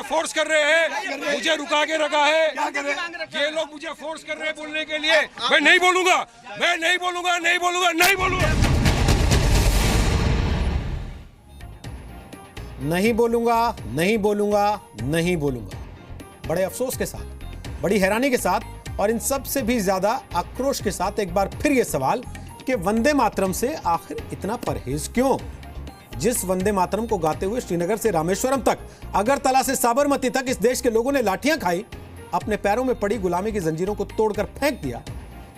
Force कर रहे हैं, मुझे रुका के रखा है। ये लोग मुझे फोर्स कर रहे हैं बोलने के लिए। मैं नहीं बोलूंगा, मैं नहीं बोलूंगा, नहीं बोलूंगा, नहीं बोलूंगा, नहीं बोलूंगा, नहीं बोलूंगा, नहीं बोलूंगा। बड़े अफसोस के साथ, बड़ी हैरानी के साथ और इन सब से भी ज्यादा आक्रोश के साथ एक बार फिर यह सवाल कि वंदे मातरम से आखिर इतना परहेज क्यों? जिस वंदे मातरम को गाते हुए श्रीनगर से रामेश्वरम तक, अगरतला से साबरमती तक इस देश के लोगों ने लाठियां खाई, अपने पैरों में पड़ी गुलामी की जंजीरों को तोड़कर फेंक दिया,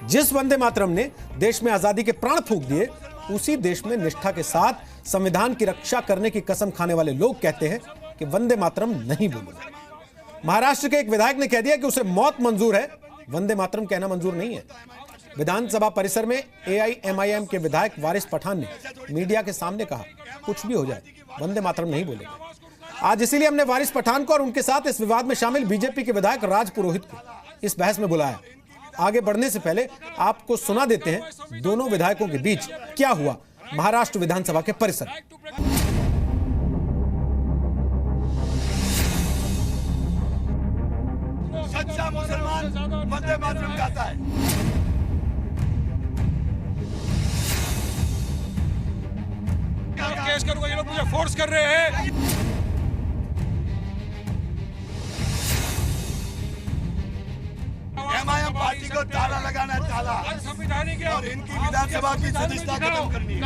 जिस वंदे मातरम ने देश में आजादी के प्राण फूंक दिए, उसी देश में निष्ठा के साथ संविधान की रक्षा करने की कसम खाने वाले लोग कहते हैं कि वंदे मातरम नहीं बोलूंगा। महाराष्ट्र के एक विधायक ने कह दिया कि उसे मौत मंजूर है, वंदे मातरम कहना मंजूर नहीं है। विधानसभा परिसर में एआईएमआईएम के विधायक वारिस पठान ने मीडिया के सामने कहा, कुछ भी हो जाए वंदे मातरम नहीं बोलेंगे। आज इसीलिए हमने वारिस पठान को और उनके साथ इस विवाद में शामिल बीजेपी के विधायक राज पुरोहित को इस बहस में बुलाया। आगे बढ़ने से पहले आपको सुना देते हैं दोनों विधायकों के बीच क्या हुआ महाराष्ट्र विधानसभा के परिसर में। सच्चा मुसलमान वंदे मातरम गाता है। केस करूंगा, ये लोग मुझे फोर्स कर रहे हैं। एमआईएम पार्टी को ताला लगाना है, ताला, संवैधानिक और इनकी विधानसभा की सदस्यता खत्म करनी है।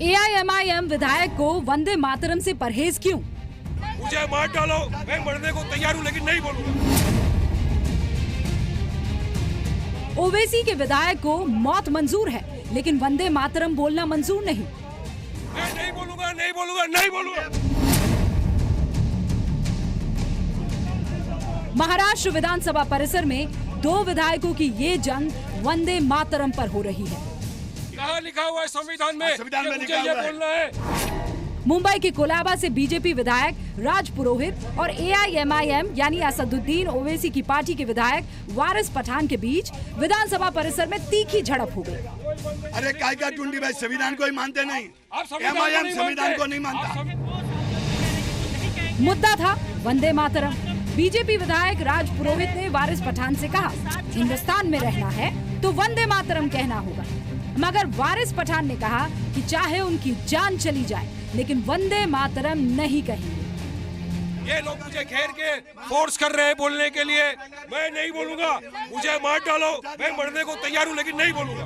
एआईएमआईएम विधायक को वंदे मातरम से परहेज क्यों? मुझे मार डालो, मैं मरने को तैयार हूं, लेकिन नहीं बोलूंगा। ओवैसी के विधायक को मौत मंजूर है, लेकिन वंदे मातरम बोलना मंजूर नहीं। मैं नहीं बोलूंगा, नहीं बोलूंगा, नहीं बोलूंगा। महाराष्ट्र विधानसभा परिसर में दो विधायकों की ये जंग वंदे मातरम पर हो रही है। कहाँ लिखा हुआ है संविधान में? संविधान में मुझे लिखा ये हुआ है। बोलना है। मुंबई के कोलाबा से बीजेपी विधायक राज पुरोहित और एआईएमआईएम यानी असदुद्दीन ओवैसी की पार्टी के विधायक वारिस पठान के बीच विधानसभा परिसर में तीखी झड़प हो गई। अरे काय का टुंडी भाई, संविधान को ही मानते नहीं, आप संविधान को एमआईएम नहीं संविधान मानते। को नहीं मानता। मुद्दा था वंदे मातरम। बीजेपी विधायक राज पुरोहित ने वारिस पठान से कहा, हिंदुस्तान में रहना है तो वंदे मातरम कहना होगा, मगर वारिस पठान ने कहा कि चाहे उनकी जान चली जाए लेकिन वंदे मातरम नहीं कहेंगे। ये लोग मुझे घेर के फोर्स कर रहे हैं बोलने के लिए। मैं नहीं बोलूंगा, मुझे मार डालो, मैं मरने को तैयार हूं, लेकिन नहीं बोलूंगा।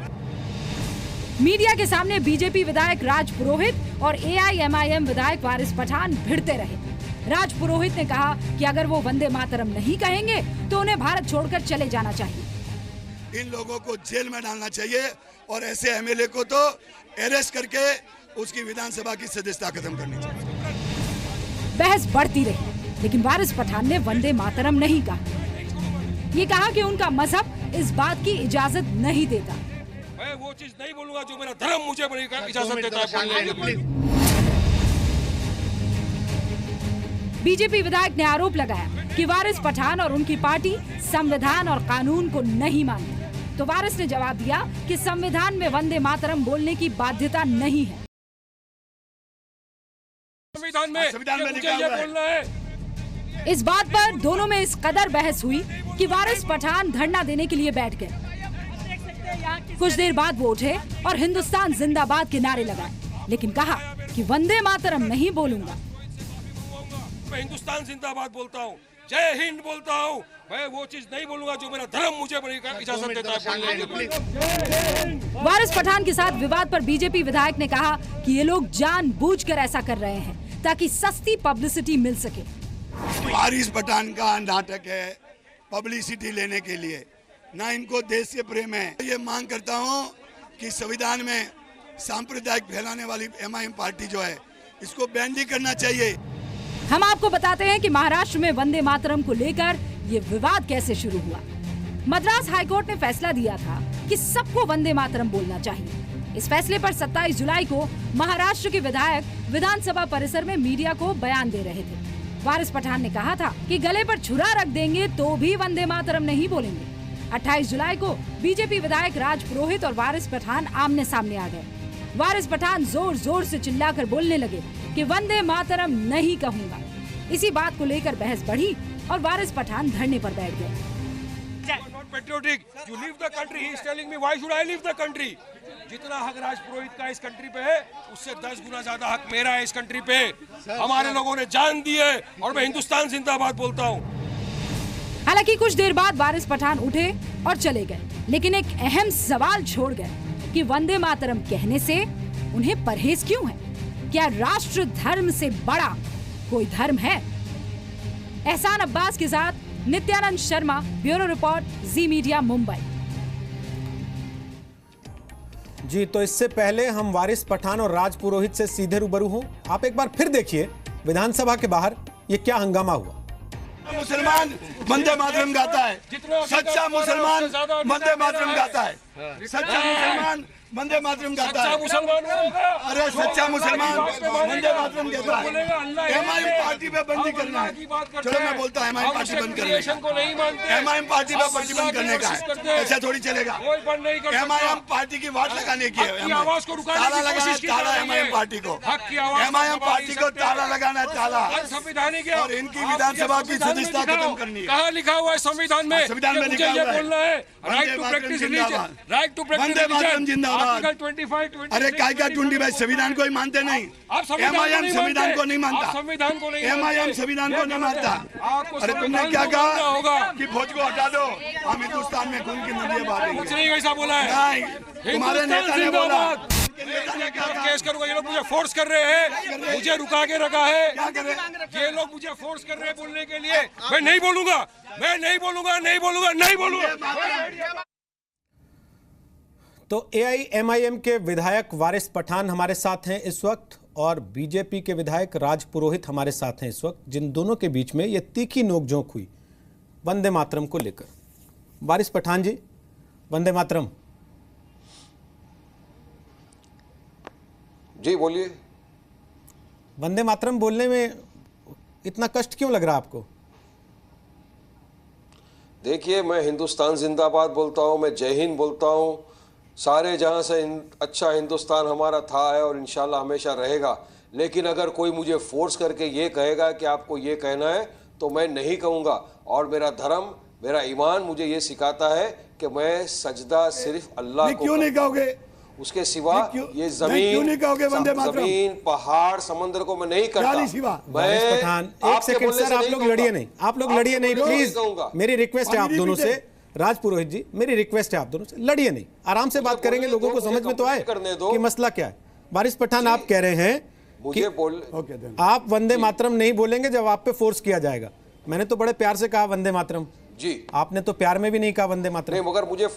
मीडिया के सामने बीजेपी विधायक राज पुरोहित और एआईएमआईएम विधायक वारिस पठान भिड़ते रहे। राज पुरोहित ने कहा कि अगर वो वंदे मातरम नहीं कहेंगे तो उन्हें भारत छोड़कर चले जाना चाहिए। इन लोगों को जेल में डालना चाहिए और ऐसे एमएलए को तो अरेस्ट करके उसकी विधानसभा की सदस्यता खत्म करनी चाहिए। बहस बढ़ती रही, लेकिन वारिस पठान ने वंदे मातरम नहीं कहा। ये कहा कि उनका मजहब इस बात की इजाजत नहीं देता। मैं वो चीज नहीं बोलूंगा जो मेरा धर्म मुझे इजाजत देता है बोलने के लिए। बीजेपी विधायक ने आरोप लगाया कि वारिस पठान और उनकी पार्टी संविधान और कानून को नहीं मानती। तो वारिस ने जवाब दिया कि संविधान में वंदे मातरम बोलने की बाध्यता नहीं है। संविधान में मुझे ये बोलना है। इस बात पर दोनों में इस कदर बहस हुई कि वारिस पठान धरना देने के लिए बैठ गए। कुछ देर बाद वो उठे और हिंदुस्तान जिंदाबाद के नारे लगाए, लेकिन कहा कि वंदे मातरम नहीं बोलूंगा। मैं हिंदुस्तान जिंदाबाद बोलता हूँ, जय हिंद बोलता हूँ। मैं वो चीज नहीं बोलूंगा जो मेरा धर्म मुझे इजाजत देता है बोलने के लिए। वारिस पठान के साथ विवाद पर बीजेपी विधायक ने कहा कि ये लोग जानबूझकर ऐसा कर रहे हैं ताकि सस्ती पब्लिसिटी मिल सके। वारिस पठान का नाटक है पब्लिसिटी लेने के लिए, ना इनको देश से प्रेम है। ये मांग करता हूँ कि संविधान में सांप्रदायिक फैलाने वाली एमआईएम पार्टी जो है, इसको बैन भी करना चाहिए। हम आपको बताते हैं कि महाराष्ट्र में वंदे मातरम को लेकर ये विवाद कैसे शुरू हुआ। मद्रास हाईकोर्ट ने फैसला दिया था कि सबको वंदे मातरम बोलना चाहिए। इस फैसले पर 27 जुलाई को महाराष्ट्र के विधायक विधानसभा परिसर में मीडिया को बयान दे रहे थे। वारिस पठान ने कहा था कि गले पर छुरा रख देंगे तो भी वंदे मातरम नहीं बोलेंगे। 28 जुलाई को बीजेपी विधायक राज पुरोहित और वारिस पठान आमने सामने आ गए। वारिस पठान जोर जोर से चिल्लाकर बोलने लगे कि वंदे मातरम नहीं कहूंगा। इसी बात को लेकर बहस बढ़ी और वारिस पठान धरने पर बैठ गए। Not patriotic. You leave the country. He is telling me why should I leave the country? जितना हक राज पुरोहित का इस कंट्री पे है उससे 10 गुना ज्यादा हक मेरा है इस कंट्री पे। हमारे लोगों ने जान दी है और मैं हिंदुस्तान जिंदाबाद बोलता हूँ। हालांकि कुछ देर बाद वारिस पठान उठे और चले गए, लेकिन एक अहम सवाल छोड़ गए कि वंदे मातरम कहने से उन्हें परहेज क्यों है? क्या राष्ट्र धर्म से बड़ा कोई धर्म है? एहसान अब्बास के साथ नित्यानंद शर्मा, ब्यूरो रिपोर्ट, जी मीडिया, मुंबई। जी, तो इससे पहले हम वारिस पठान और राज पुरोहित से सीधे रूबरू हों, आप एक बार फिर देखिए विधानसभा के बाहर ये क्या हंगामा हुआ। मुसलमान वंदे मातरम गाता है, सच्चा मुसलमान वंदे मातरम गाता है, सच्चा मुसलमान वंदे मातरम गाता है। अरे सच्चा मुसलमान वंदे मातरम कहता है। एमआईएम पार्टी पे बंदी करना है। चलो मैं बोलता हूँ एमआईएम पार्टी बंद करने का। एमआईएम पार्टी पे बंदी बंद करने का है। ऐसा थोड़ी चलेगा। एमआईएम पार्टी की वाट लगाने की है। ताला लगाना है, ताला एमआईएम पार्टी को। एमआईएम पार्टी को ताला लगाना है, ताला। और इनकी विधानसभा की सदस्यता खत्म करनी है। कहाँ लिखा हुआ है संविधान में? संविधान में लिखा हुआ है right to practice religion, right to practice वंदे मातरम जिंदाबाद। आर्टिकल 25 अरे काय का 25 संविधान को ही मानते नहीं। एमआईएम संविधान को नहीं मानता। संविधान को नहीं एमआईएम संविधान को नहीं मानता। अरे तुमने क्या कहा कि फौज को हटा दो, हम हिंदुस्तान में खून की नदियां बहाएंगे। कुछ नहीं ऐसा बोला है। नहीं, तुम्हारे नेता ने बोला। केस करूंगा। ये लोग मुझे फोर्स कर रहे हैं, मुझे रुका के रखा है। क्या करे? ये लोग मुझे फोर्स कर रहे हैं बोलने के लिए। मैं नहीं बोलूंगा, मैं नहीं बोलूंगा, नहीं बोलूंगा, नहीं बोलूंगा। तो एआईएमआईएम के विधायक वारिस पठान हमारे साथ हैं इस वक्त और बीजेपी के विधायक राज पुरोहित हमारे साथ हैं इस वक्त, जिन दोनों के बीच में ये तीखी नोकझोंक हुई वंदे मातरम को लेकर। वारिस पठान जी, वंदे मातरम। जी बोलिए। वंदे मातरम बोलने में इतना कष्ट क्यों लग रहा आपको? देखिए, मैं हिंदुस्तान जिंदाबाद बोलता हूँ, मैं जय हिंद बोलता हूँ। सारे जहां से अच्छा हिंदुस्तान हमारा था है और इंशाल्लाह हमेशा रहेगा। लेकिन अगर कोई मुझे फोर्स करके ये कहेगा कि आपको ये कहना है तो मैं नहीं कहूँगा। और मेरा धर्म, मेरा ईमान मुझे ये सिखाता है कि मैं सजदा सिर्फ अल्लाह को। क्यों नहीं कहोगे? उसके सिवा ये जमीन, पहाड़, समंदर को मैं नहीं करता। वारिस पठान, एक सेकंड सर, आप लोग लड़िए नहीं, आप लोग लड़िए नहीं प्लीज। मेरी रिक्वेस्ट है आप दोनों से, राज पुरोहित जी, मेरी रिक्वेस्ट है आप दोनों से, लड़िए नहीं, आराम से बात करेंगे, लोगों को समझ में तो आए कि मसला क्या है। वारिस पठान, आप कह रहे हैं कि आप वंदे मातरम नहीं बोलेंगे जब आप पे फोर्स किया जाएगा। मैंने तो बड़े प्यार से कहा वंदे मातरम जी, आपने तो प्यार में भी नहीं कहा वंदे मातरम। नहीं, मगर मुझे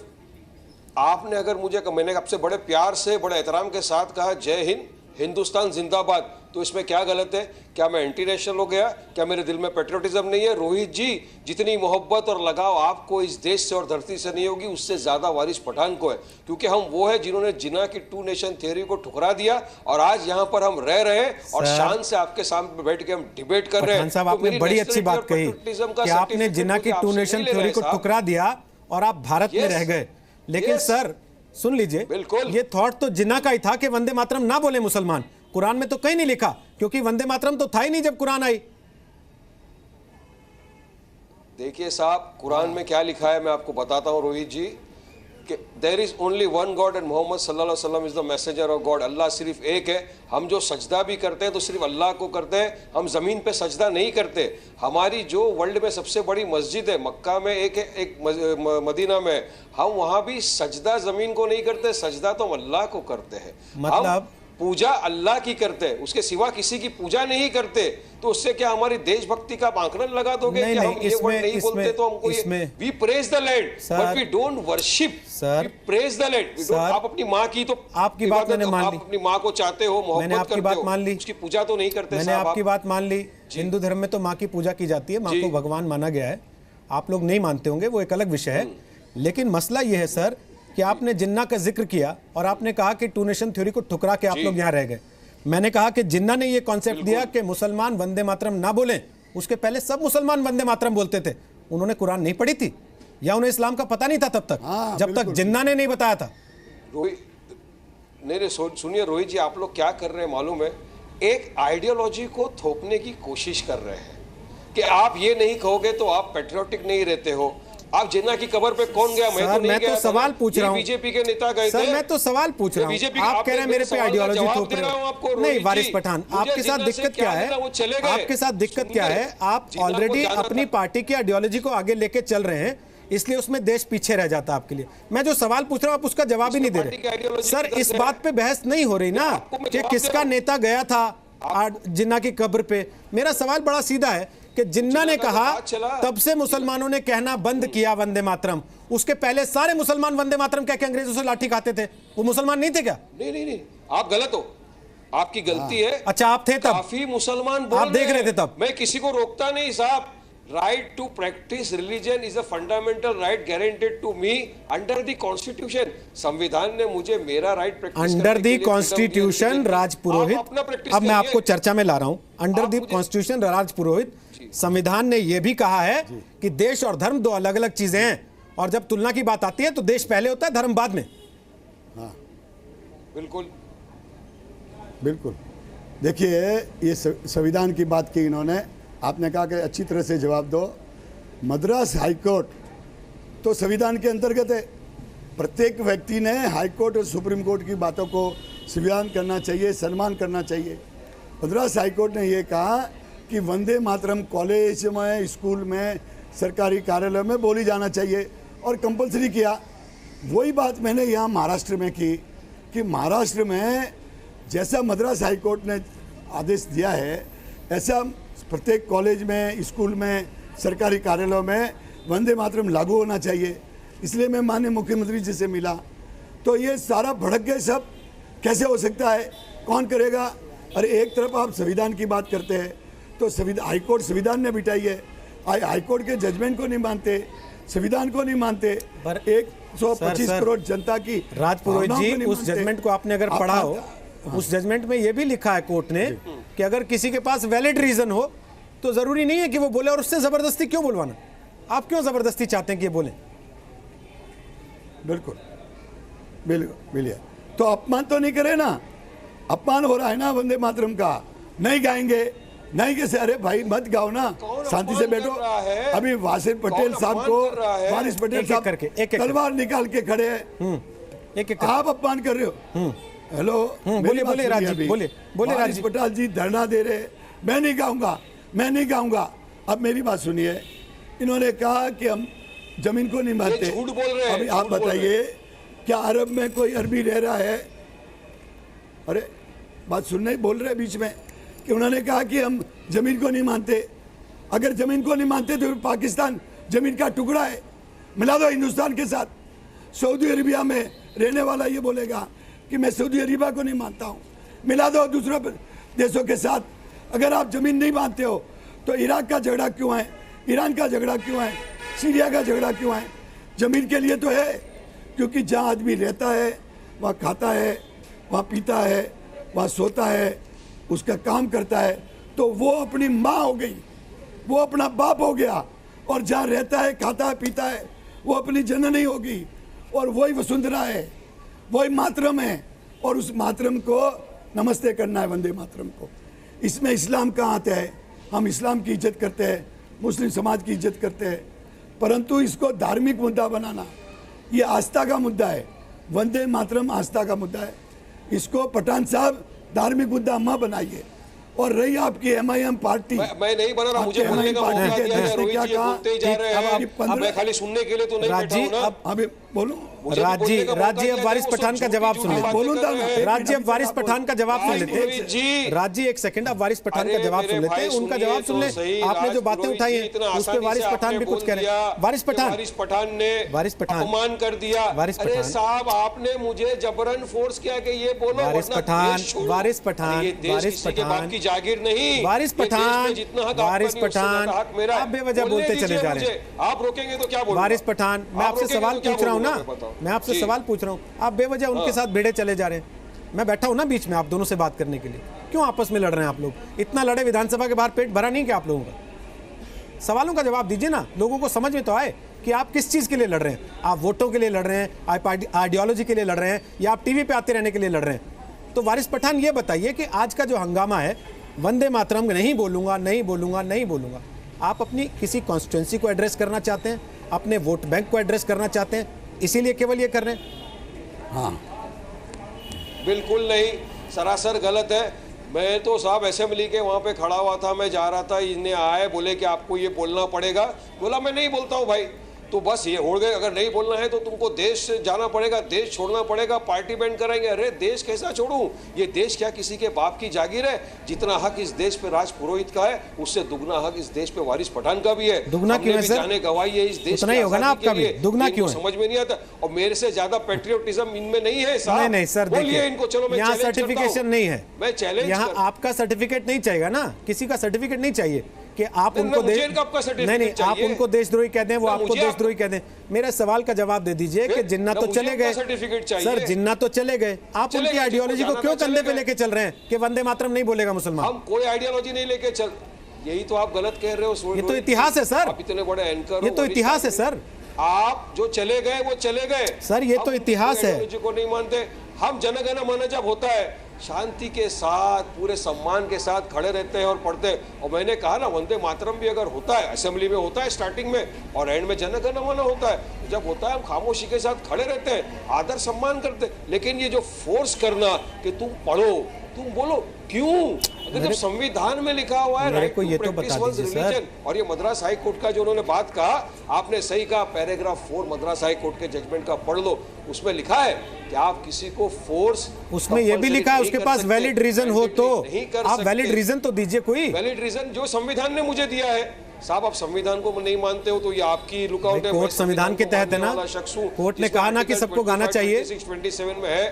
आपने अगर मुझे, मैंने आपसे बड़े प्यार से, बड़े एहतराम के साथ कहा जय हिंद, हिंदुस्तान जिंदाबाद, तो इसमें क्या गलत है? क्या मैं एंटी नेशनल हो गया? क्या मेरे दिल में पेट्रियोटिज्म नहीं है? रोहित जी, जितनी मोहब्बत और लगाव आपको इस देश से और धरती से नहीं होगी, उससे ज्यादा वारिस पठान को है। क्योंकि हम वो है जिन्होंने जिन्ना की 2 नेशन थ्योरी को ठुकरा दिया और आज यहाँ पर हम रह रहे हैं और शान से आपके सामने बैठ के हम डिबेट कर रहे हैं। साहब, आपने बड़ी अच्छी बात कही कि आपने जिन्ना की 2 नेशन थ्योरी को ठुकरा दिया और आप भारत में रह गए। लेकिन सर सुन लीजिए, ये थॉट तो जिन्ना का ही था कि वंदे मातरम ना बोले मुसलमान। कुरान में तो कहीं नहीं लिखा, क्योंकि वंदे मातरम तो था ही नहीं जब कुरान आई। देखिए साहब, कुरान में क्या लिखा है मैं आपको बताता हूं रोहित जी, कि there is only one God and Mohammad सल्लल्लाहु अलैहि वसल्लम is the messenger of God. Allah सिर्फ एक है। हम जो सजदा भी करते हैं तो सिर्फ अल्लाह को करते हैं, हम जमीन पे सजदा नहीं करते। हमारी जो वर्ल्ड में सबसे बड़ी मस्जिद है, मक्का में एक मदीना में, हम वहां भी सजदा जमीन को नहीं करते, सजदा तो हम अल्लाह को करते हैं। मतलब पूजा अल्लाह की करते हैं, उसके सिवा किसी की पूजा नहीं करते। तो उससे क्या हमारी देशभक्ति का आंकड़न लगा दोगे? कि हम ये वर्ड नहीं बोलते तो हमको ये we praise the land but we don't worship, we praise the land. आप अपनी माँ की, तो आपकी बात मैंने मान ली, आप अपनी माँ को चाहते हो, मोहब्बत करते हो, मान ली, उसकी पूजा तो नहीं करते। मैंने आपकी बात मान ली। हिंदू धर्म में तो माँ की पूजा की जाती है, माँ को भगवान माना गया है। आप लोग नहीं मानते होंगे, वो एक अलग विषय है। लेकिन मसला ये है सर कि आपने जिन्ना का जिक्र किया और आपने कहा कि 2 नेशन थ्योरी को ठुकरा के आप लोग यहाँ रह गए। मैंने कहा कि जिन्ना ने ये कॉन्सेप्ट दिया कि मुसलमान वंदे मातरम ना बोलें, उसके पहले सब मुसलमान वंदे मातरम बोलते थे। उन्होंने कुरान नहीं पढ़ी थी या उन्हें इस्लाम का पता नहीं था तब तक, जब तक जिन्ना ने नहीं बताया था। नहीं नहीं सुनिए रोहित जी, आप लोग क्या कर रहे हैं मालूम है, एक आइडियोलॉजी को थोपने की कोशिश कर रहे हैं कि आप ये नहीं कहोगे तो आप पेट्रियोटिक नहीं रहते हो। आप जिन्ना की कब्र पे कौन गया? मैं तो नहीं गया। तो सवाल पूछ रहा हूँ, बीजेपी के नेता गए थे। सर मैं तो सवाल पूछ रहा हूँ, आप कह रहे हैं मेरे पे आइडियोलॉजी थोप रहे हो। नहीं वारिस पठान, आपके साथ दिक्कत क्या है? आपके साथ दिक्कत क्या है? आप ऑलरेडी अपनी पार्टी की आइडियोलॉजी को आगे लेके चल रहे हैं, इसलिए उसमें देश पीछे रह जाता है आपके लिए। मैं जो सवाल पूछ रहा हूं आप उसका जवाब ही नहीं दे रहे। सर इस बात पे बहस नहीं हो रही ना कि किसका नेता गया था जिन्ना की कब्र पे। मेरा सवाल बड़ा सीधा है कि जिन्ना ने कहा तब से मुसलमानों ने कहना बंद किया वंदे मातरम, उसके पहले सारे मुसलमान वंदे मातरम कह के अंग्रेजों से लाठी खाते थे। वो मुसलमान नहीं थे क्या? नहीं नहीं नहीं, आप गलत हो, आपकी गलती है। अच्छा आप थे तब? काफी मुसलमान बोल आप देख रहे थे तब? मैं किसी को रोकता नहीं साहब। Right to practice religion is a fundamental right guaranteed to me under the constitution. संविधान ने मुझे मेरा right practice under the constitution Rajpurohit. अब मैं आपको चर्चा में ला रहा हूं। अंडर द कॉन्स्टिट्यूशन राजपुरोहित, संविधान ने यह भी कहा है कि देश और धर्म दो अलग अलग चीजें हैं, और जब तुलना की बात आती है तो देश पहले होता है, धर्म बाद में। हाँ बिल्कुल बिल्कुल। देखिए ये संविधान की बात की इन्होंने, आपने कहा कि अच्छी तरह से जवाब दो। मद्रास हाईकोर्ट तो संविधान के अंतर्गत है। प्रत्येक व्यक्ति ने हाईकोर्ट और सुप्रीम कोर्ट की बातों को स्वीकार करना चाहिए, सम्मान करना चाहिए। मद्रास हाईकोर्ट ने ये कहा कि वंदे मातरम कॉलेज में, स्कूल में, सरकारी कार्यालय में बोली जाना चाहिए और कंपलसरी किया। वही बात मैंने यहाँ महाराष्ट्र में की कि महाराष्ट्र में जैसा मद्रास हाईकोर्ट ने आदेश दिया है ऐसा प्रत्येक कॉलेज में, स्कूल में, सरकारी कार्यालयों में वंदे मातरम लागू होना चाहिए। इसलिए मैं माननीय मुख्यमंत्री जी से मिला तो ये सारा भड़क गए सब। कैसे हो सकता है, कौन करेगा? अरे एक तरफ आप संविधान की बात करते हैं तो हाईकोर्ट संविधान ने बिठाई है, हाईकोर्ट के जजमेंट को नहीं मानते, संविधान को नहीं मानते। 125 करोड़ जनता की राजपुरोहित जी, उस जजमेंट को आपने अगर पढ़ा हो, उस जजमेंट में यह भी लिखा है कोर्ट ने कि अगर किसी के पास वैलिड रीजन हो तो जरूरी नहीं है कि वो बोले, और उससे जबरदस्ती क्यों बुलवाना? आप क्यों जबरदस्ती चाहते हैं कि ये बोले? बिल्कुल बिल्कुल मिलिए तो अपमान तो नहीं करे ना, अपमान हो रहा है ना वंदे मातरम का। नहीं गाएंगे, नहीं कैसे? अरे भाई मत गाओ ना, शांति से बैठो। अभी वासिर पटेल साहब को, वारिस पटेल साहब तलवार निकाल के खड़े हैं, आप अपमान कर रहे हो। हेलो बोलिए बोलिए राजीव, बोलिए बोलिए राजीव। पटेल जी धरना दे रहे, मैं नहीं गाऊंगा, मैं नहीं गाऊंगा। अब मेरी बात सुनिए, इन्होंने कहा कि हम जमीन को नहीं मानते। झूठ बोल रहे हैं। अभी आप बताइए क्या अरब में कोई अरबी रह रहा है? अरे बात सुनने ही बोल रहे बीच में कि उन्होंने कहा कि हम जमीन को नहीं मानते। अगर जमीन को नहीं मानते तो पाकिस्तान जमीन का टुकड़ा है, मिला दो हिंदुस्तान के साथ। सऊदी अरेबिया में रहने वाला ये बोलेगा कि मैं सऊदी अरेबिया को नहीं मानता हूँ, मिला दो दूसरों देशों के साथ। अगर आप जमीन नहीं मानते हो तो इराक का झगड़ा क्यों है, ईरान का झगड़ा क्यों है, सीरिया का झगड़ा क्यों है? जमीन के लिए तो है, क्योंकि जहाँ आदमी रहता है, वहाँ खाता है, वहाँ पीता है, वहाँ सोता है, उसका काम करता है, तो वो अपनी माँ हो गई, वो अपना बाप हो गया। और जहाँ रहता है, खाता है, पीता है, वो अपनी जननी होगी। और वही वसुंधरा है, वही मातरम है, और उस मातरम को नमस्ते करना है, वंदे मातरम को। इसमें इस्लाम कहाँ आता है? हम इस्लाम की इज्जत करते हैं, मुस्लिम समाज की इज्जत करते हैं, परंतु इसको धार्मिक मुद्दा बनाना ये आस्था का मुद्दा है। वंदे मातरम आस्था का मुद्दा है, इसको पठान साहब धार्मिक मुद्दा मत बनाइए। और रही आपकी MIM पार्टी, मैं नहीं बना रहा, मुझे बोलने का मौका दिया है। रोहित जी बोलते ही जा रहे हैं, अब मैं खाली सुनने के लिए तो नहीं बैठा हूं ना। अभी बोलो राज्य अब वारिस पठान का जवाब सुन लेते। राज्य अब वारिस पठान का जवाब सुन लेते। राज्य एक सेकंड, अब वारिस पठान का जवाब सुन लेते हैं, उनका जवाब सुन ले। आपने जो बातें उठाई हैं उस पर वारिस पठान भी कुछ कह रहे हैं। वारिस पठान ने अपमान कर दिया। अरे साहब आपने मुझे जबरन फोर्स किया कि ये बोलो। वारिस पठान जागीर नहीं, वारिस पठान, वारिस पठान, आप बेवजह बोलते चले जा रहे हैं। आप रोकेंगे तो क्या बोलूं? वारिस पठान, मैं आपसे सवाल पूछ रहा हूँ ना, मैं आपसे सवाल पूछ रहा हूँ, आप बेवजह उनके साथ भिड़े चले जा रहे हैं। मैं बैठा हूँ ना बीच में आप दोनों से बात करने के लिए, क्यों आपस में लड़ रहे हैं आप लोग? इतना लड़े, विधानसभा के बाहर पेट भरा नहीं क्या आप लोगों का? सवालों का जवाब दीजिए ना, लोगों को समझ में तो आए। कि आप किस चीज़ के लिए लड़ रहे हैं। आप वोटों के लिए लड़ रहे हैं, आप आइडियोलॉजी के लिए लड़ रहे हैं, या आप टीवी पे आते रहने के लिए लड़ रहे हैं। तो वारिस पठान ये बताइए कि आज का जो हंगामा है, वंदे मातरम नहीं बोलूँगा, नहीं बोलूँगा, नहीं बोलूँगा, आप अपनी किसी कॉन्स्टिट्यूंसी को एड्रेस करना चाहते हैं, अपने वोट बैंक को एड्रेस करना चाहते हैं, इसीलिए केवल ये कर रहे हैं? हाँ, बिल्कुल नहीं, सरासर गलत है। मैं तो साहब असेंबली के वहाँ पे खड़ा हुआ था, मैं जा रहा था, इन्हें आए बोले कि आपको ये बोलना पड़ेगा। बोला मैं नहीं बोलता हूँ भाई, तो बस ये हो गए, अगर नहीं बोलना है तो तुमको देश से जाना पड़ेगा, देश छोड़ना पड़ेगा, पार्टी बैंड कराएंगे। अरे देश कैसा छोड़ूं? ये देश क्या किसी के बाप की जागीर है? जितना हक इस देश पे राज पुरोहित का है, उससे दुगना हक इस देश पे वारिस पठान का भी है। दुगना क्यों है सर? जाने गवाही है इस देश उतना ही होगा ना आपका भी, दुगना क्यों है? समझ में नहीं आता, और मेरे से ज्यादा पेट्रियोटिज्म इनमें नहीं है साहब। नहीं सर, बोलिए इनको, चलो मैं यहाँ चैलेंज करता हूं। सर्टिफिकेशन नहीं है, मैं चैलेंज यहाँ आपका सर्टिफिकेट नहीं चाहिए ना, किसी का सर्टिफिकेट नहीं चाहिए कि आप नहीं, उनको मुझे इनका आपका सर्टिफिकेट नहीं, आप चाहिए। उनको देशद्रोही कह दें, वो ना, आपको मुझे देशद्रोही कह दें। मेरा सवाल का जवाब दे दीजिए कि जिन्ना ना, तो मुझे चले उनका गए सर्टिफिकेट चाहिए। सर, जिन्ना तो चले गए, आप चले उनकी गए, आइडियोलॉजी को जिनको क्यों जाना था, कंधे पे चले लेके चल रहे हैं कि वंदे मातरम नहीं बोलेगा मुसलमान? हम कोई आइडियोलॉजी नहीं लेके चल, यही तो आप गलत कह रहे हो। ये तो इतिहास है सर, आप इतने बड़े एंकर, ये तो इतिहास है सर। आप जो चले गए वो चले गए सर, ये तो इतिहास है। आइडियोलॉजी को नहीं मानते हम। जनगण मन जब होता है, शांति के साथ, पूरे सम्मान के साथ खड़े रहते हैं और पढ़ते हैं। और मैंने कहा ना, वंदे मातरम भी अगर होता है, असेंबली में होता है स्टार्टिंग में, और एंड में जनगण मन होता है। जब होता है हम खामोशी के साथ खड़े रहते हैं, आदर सम्मान करते हैं। लेकिन ये जो फोर्स करना कि तुम पढ़ो, तुम बोलो, क्यों? अगर जब संविधान में लिखा हुआ है मेरे को ये तो बता दीजिए सर। और ये मद्रास हाई कोर्ट का जो उन्होंने बात कहा, आपने सही कहा, पैराग्राफ 4 मद्रास हाई कोर्ट के जजमेंट का पढ़ लो। उसमें लिखा है कि आप किसी को फोर्स, उसमें ये भी लिखा है उसके पास वैलिड रीजन हो तो आप वैलिड रीजन तो दीजिए कोई। वैलिड रीजन जो संविधान ने मुझे दिया है। साहब आप संविधान को नहीं मानते हो तो ये आपकी लुकआउट है। कोर्ट संविधान के तहत है ना, कोर्ट ने कहा ना कि सबको गाना चाहिए। 27 में है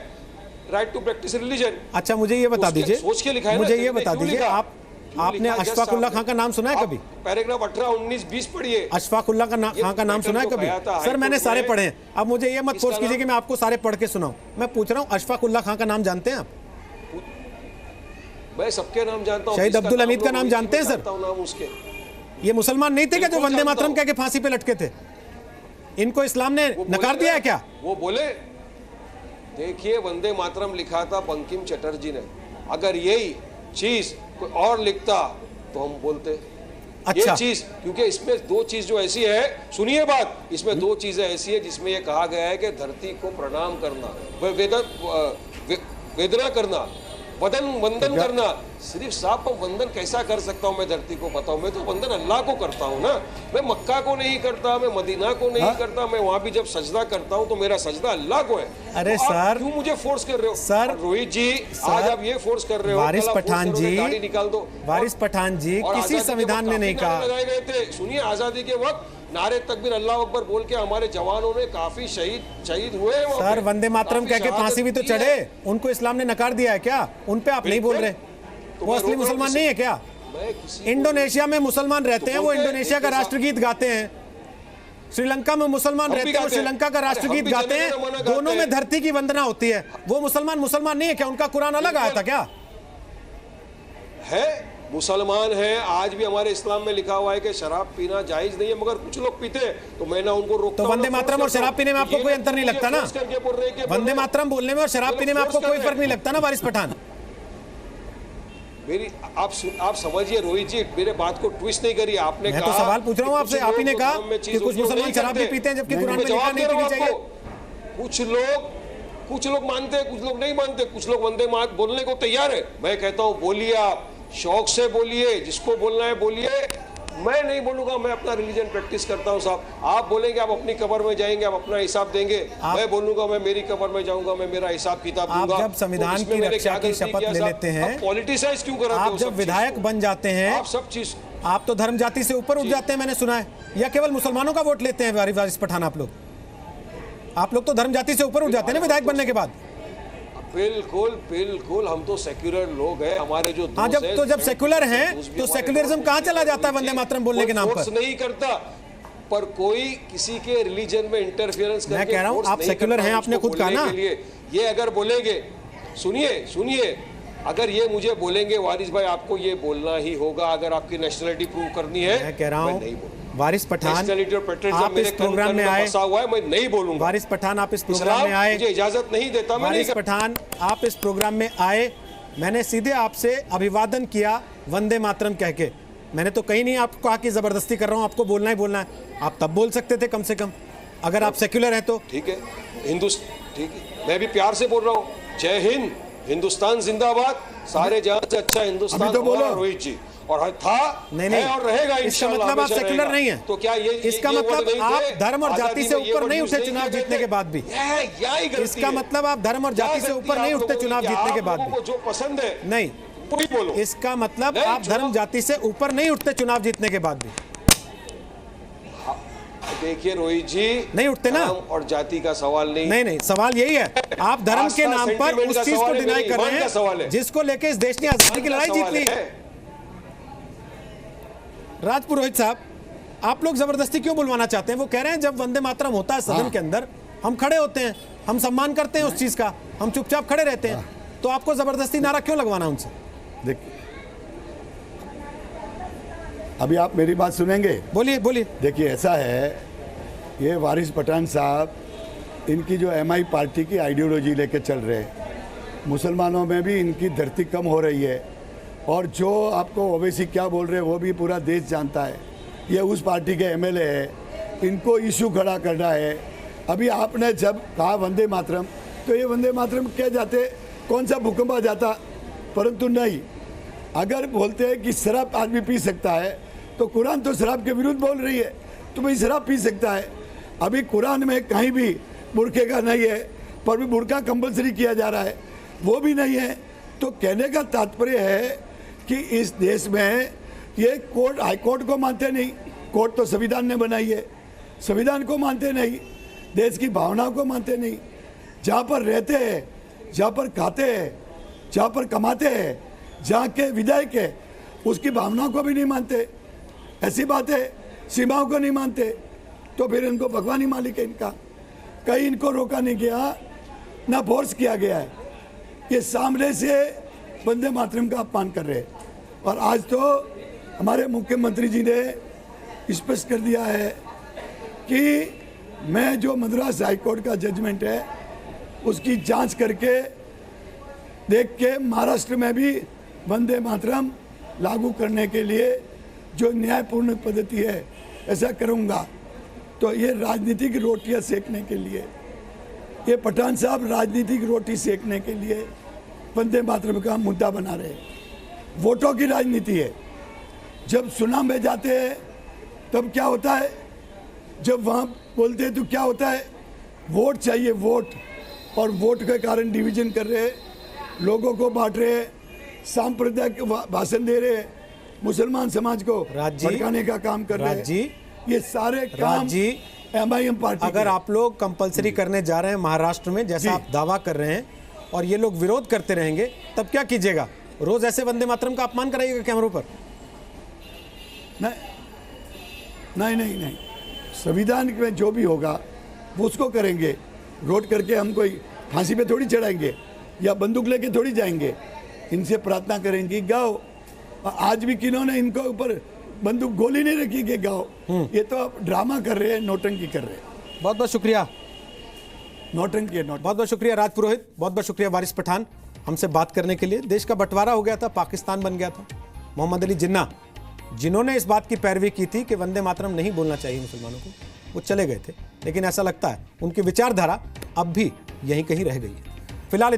राइट टू प्रैक्टिस रिलीजन। अच्छा मुझे ये बता दीजिए, सोच के लिखा है, मुझे ये बता दीजिए, आपने अशफाक उल्लाह खां का नाम सुना है कभी? पैराग्राफ 18, 19, 20 पढ़िए। अशफाक उल्लाह खां का नाम सुना है कभी? सर मैंने सारे पढ़े हैं। अब मुझे ये मत फोर्स कीजिए कि मैं आपको सारे पढ़ के सुनाऊं। मैं पूछ रहा हूँ, अशफाक उल्लाह खां का नाम जानते हैं आप? मैं सबके नाम जानता हूँ। शहीद अब्दुल हमीद का नाम जानते हैं सर? नाम उसके। ये मुसलमान नहीं थे क्या जो वंदे मातरम कह के फांसी पे लटके थे? इनको इस्लाम ने नकार दिया है क्या? वो बोले, देखिए वंदे मातरम लिखा था बंकिम चटर्जी ने, अगर यही चीज कोई और लिखता तो हम बोलते। अच्छा। ये चीज, क्योंकि इसमें 2 चीज जो ऐसी है, सुनिए बात, इसमें 2 चीजें ऐसी है जिसमें यह कहा गया है कि धरती को प्रणाम करना, वेदना करना, वंदन करना। सिर्फ साहब पर वंदन कैसा कर सकता हूं मैं धरती को? बताओ, मैं तो वंदन अल्लाह को करता हूं ना। मैं मक्का को नहीं करता, मैं मदीना को नहीं करता, मैं वहां भी जब सजदा करता हूं तो मेरा सजदा अल्लाह को है। अरे तो सर, क्यों मुझे फोर्स कर रहे हो? सर, रोहित जी, आज आप ये फोर्स कर रहे हो, वारिस पठान जी, गाड़ी निकाल दो। वारिस पठान जी, किसी संविधान ने नहीं कहा। लगाए गए थे, सुनिए, आजादी के वक्त नारे तकबीर अल्लाह अकबर बोल के हमारे जवानों ने काफी शहीद हुए हैं। सर वंदे मातरम कह के फांसी भी तो चढ़े, उनको इस्लाम ने नकार दिया है क्या? उन पे आप नहीं बोल रहे? वो असली मुसलमान नहीं है क्या? इंडोनेशिया में मुसलमान रहते हैं, वो इंडोनेशिया का राष्ट्रगीत गाते हैं। श्रीलंका में मुसलमान रहते हैं, वो श्रीलंका का राष्ट्रगीत गाते हैं। दोनों में धरती की वंदना होती है। वो मुसलमान नहीं है क्या? उनका कुरान अलग आया था क्या? है, मुसलमान है। आज भी हमारे इस्लाम में लिखा हुआ है कि शराब पीना जायज नहीं है, मगर कुछ लोग पीते हैं, तो मैं ना उनको रोकता हूं। तो वंदे मातरम और शराब पीने में आपको कोई अंतर नहीं लगता ना? वंदे मातरम बोलने में और शराब पीने में आपको कोई फर्क नहीं लगता ना वारिस पठान? मेरी आप समझिए रोहित जी, मेरे बात को ट्विस्ट नहीं करिए। आपने मैं तो सवाल पूछ रहा हूं आपसे, आप ही ने कहा कि कुछ मुसलमान शराब भी पीते हैं जबकि कुरान में लिखा नहीं पीनी चाहिए। कुछ लोग मानते हैं, कुछ लोग नहीं मानते, कुछ लोग वंदे मातरम बोलने को तैयार है। मैं कहता हूं बोलिए, आप शौक से बोलिए, जिसको बोलना है बोलिए। मैं नहीं बोलूंगा, मैं अपना रिलीजन प्रैक्टिस करता हूं साहब। आप बोलेंगे आप अपनी कब्र में जाएंगे, आप अपना हिसाब देंगे। मैं बोलूंगा मैं मेरी कब्र में जाऊंगा, मैं मेरा हिसाब किताब दूंगा। आप जब संविधान की रक्षा की शपथ ले लेते हैं, पॉलिटिसाइज क्यों कराते हो? आप जब विधायक बन जाते हैं, आप सब चीज, आप तो धर्म जाति से ऊपर उठ जाते हैं, मैंने सुना है। या केवल मुसलमानों का वोट लेते हैं वारिस पठान? आप लोग तो धर्म जाति से ऊपर उठ जाते हैं ना विधायक बनने के बाद। बिल्कुल हम तो सेक्युलर लोग हैं। हमारे जो जब सेक्युलर हैं तो सेक्युलरिज्म कहां चला जाता है वंदे मातरम बोलने के नाम पर? नहीं करता, पर कोई किसी के रिलीजन में इंटरफेरेंस करके, मैं कह रहा हूं आप सेक्युलर हैं, आपने खुद कहा ना। ये अगर बोलेंगे, सुनिए, अगर ये मुझे बोलेंगे वारिस भाई आपको ये बोलना ही होगा अगर आपकी नेशनलिटी प्रूव करनी है, मैं कह रहा हूं वारिस पठान, पेट्रोलिज्म आप मेरे इस प्रोग्राम में आए, फंसा हुआ है, मैं नहीं बोलूंगा। वारिस पठान आप इस प्रोग्राम इस्लाम में आए, मुझे इजाजत नहीं देता। मैं वारिस पठान आप इस प्रोग्राम में आए, मैंने सीधे आपसे अभिवादन किया वंदे मातरम कह के। मैंने तो कहीं नहीं आपको कहा कि जबरदस्ती कर रहा हूं, आपको बोलना ही बोलना है। आप तब बोल सकते थे कम से कम, अगर आप सेक्युलर हैं तो। ठीक है, ठीक है, मैं भी प्यार से बोल रहा हूँ। जय हिंद, हिंदुस्तान जिंदाबाद, सारे जहां से अच्छा हिंदुस्तान तो बोलो रोहित जी। और था नहीं है और रहेगा इसका इंशाअल्लाह, मतलब आप हमेशा सेक्युलर रहेगा। नहीं है। तो क्या ये इसका ये मतलब वर्ड नहीं आप थे? धर्म और जाति आजादी से में ये ऊपर वर्ड नहीं यूज उठे चुनाव किए जीतने गए के बाद भी। यही गलती इसका है। मतलब आप धर्म और क्या जाति से गलती ऊपर नहीं आप उठते लोगों चुनाव की? जीतने के आप बाद लोगों भी। को जो पसंद है नहीं, वही बोलो। इसका मतलब नहीं, आप धर्म जाति से ऊपर नहीं उठते चुनाव जीतने के बाद भी। देखिए रोहित जी, नहीं उठते ना। धर्म और जाति का सवाल नहीं। नहीं, सवाल यही है, आप धर्म के नाम पर सेंटीमेंट उस का चीज को सवाल है, डिनाई मेरे कर रहे ईमान का सवाल हैं है। जिसको लेके इस देश ने आजादी की लड़ाई जीत ली। राज पुरोहित साहब, आप लोग जबरदस्ती क्यों बुलवाना चाहते हैं? वो कह रहे हैं जब वंदे मातरम होता है सदन के अंदर, हम खड़े होते हैं, हम सम्मान करते हैं उस चीज का, हम चुपचाप खड़े रहते हैं, तो आपको जबरदस्ती नारा क्यों लगवाना उनसे? देखिए, अभी आप मेरी बात सुनेंगे? बोलिए बोलिए। देखिए, ऐसा है, ये वारिस पठान साहब, इनकी जो एमआई पार्टी की आइडियोलॉजी लेके चल रहे हैं, मुसलमानों में भी इनकी धरती कम हो रही है, और जो आपको ओवैसी क्या बोल रहे हैं वो भी पूरा देश जानता है। ये उस पार्टी के एमएलए है, इनको इशू खड़ा करना है। अभी आपने जब कहा वंदे मातरम, तो ये वंदे मातरम कह जाते, कौन सा भूकंप आ जाता, परंतु नहीं। अगर बोलते हैं कि शराब आदमी पी सकता है, तो कुरान तो शराब के विरुद्ध बोल रही है, तो भाई शराब पी सकता है। अभी कुरान में कहीं भी बुरके का नहीं है, पर भी बुरका कंपलसरी किया जा रहा है, वो भी नहीं है। तो कहने का तात्पर्य है कि इस देश में ये कोर्ट, हाई कोर्ट को मानते नहीं, कोर्ट तो संविधान ने बनाई है, संविधान को मानते नहीं, देश की भावनाओं को मानते नहीं। जहाँ पर रहते हैं, जहाँ पर खाते हैं, जहाँ पर कमाते हैं, जहाँ के विधायक है, उसकी भावनाओं को भी नहीं मानते। ऐसी बात है, सीमाओं को नहीं मानते, तो फिर इनको भगवानी मालिक है इनका। कहीं इनको रोका नहीं गया, ना फोर्स किया गया है। ये सामने से वंदे मातरम का अपमान कर रहे हैं। और आज तो हमारे मुख्यमंत्री जी ने स्पष्ट कर दिया है कि मैं जो मद्रास हाईकोर्ट का जजमेंट है उसकी जांच करके देख के महाराष्ट्र में भी वंदे मातरम लागू करने के लिए जो न्यायपूर्ण पद्धति है ऐसा करूँगा। तो ये राजनीतिक रोटियां सेकने के लिए, ये पठान साहब राजनीतिक रोटी सेकने के लिए वंदे मातरम का मुद्दा बना रहे हैं। वोटों की राजनीति है। जब चुनाव में जाते हैं तब क्या होता है, जब वहाँ बोलते हैं तो क्या होता है, वोट चाहिए, वोट। और वोट के कारण डिवीजन कर रहे हैं, लोगों को बांट रहे हैं, सांप्रदायिक भाषण दे रहे हैं, मुसलमान समाज को भड़काने का काम कर रहे हैं। ये सारे काम एमआईएम पार्टी। अगर आप लोग कंपलसरी करने जा रहे हैं महाराष्ट्र में, जैसा आप दावा कर रहे हैं, और ये लोग विरोध करते रहेंगे, तब क्या कीजिएगा? रोज ऐसे वंदे मातरम का अपमान कराइएगा कैमरों पर? नहीं, संविधान में जो भी होगा वो उसको करेंगे। रोड करके हम कोई फांसी पे थोड़ी चढ़ाएंगे या बंदूक लेके थोड़ी जाएंगे। इनसे प्रार्थना करेंगे गाओ। और आज भी किन्होंने इनको ऊपर बंदूक गोली नहीं रखी कि गाओ। ये तो आप ड्रामा कर रहे हैं, नौटंकी कर रहे हैं। बहुत बहुत शुक्रिया। नौटंकी है, बहुत बहुत शुक्रिया राज पुरोहित, बहुत बहुत शुक्रिया वारिस पठान, हमसे बात करने के लिए। देश का बंटवारा हो गया था, पाकिस्तान बन गया था। मोहम्मद अली जिन्ना, जिन्होंने इस बात की पैरवी की थी कि वंदे मातरम नहीं बोलना चाहिए मुसलमानों को, वो चले गए थे, लेकिन ऐसा लगता है उनकी विचारधारा अब भी यहीं कहीं रह गई है। फिलहाल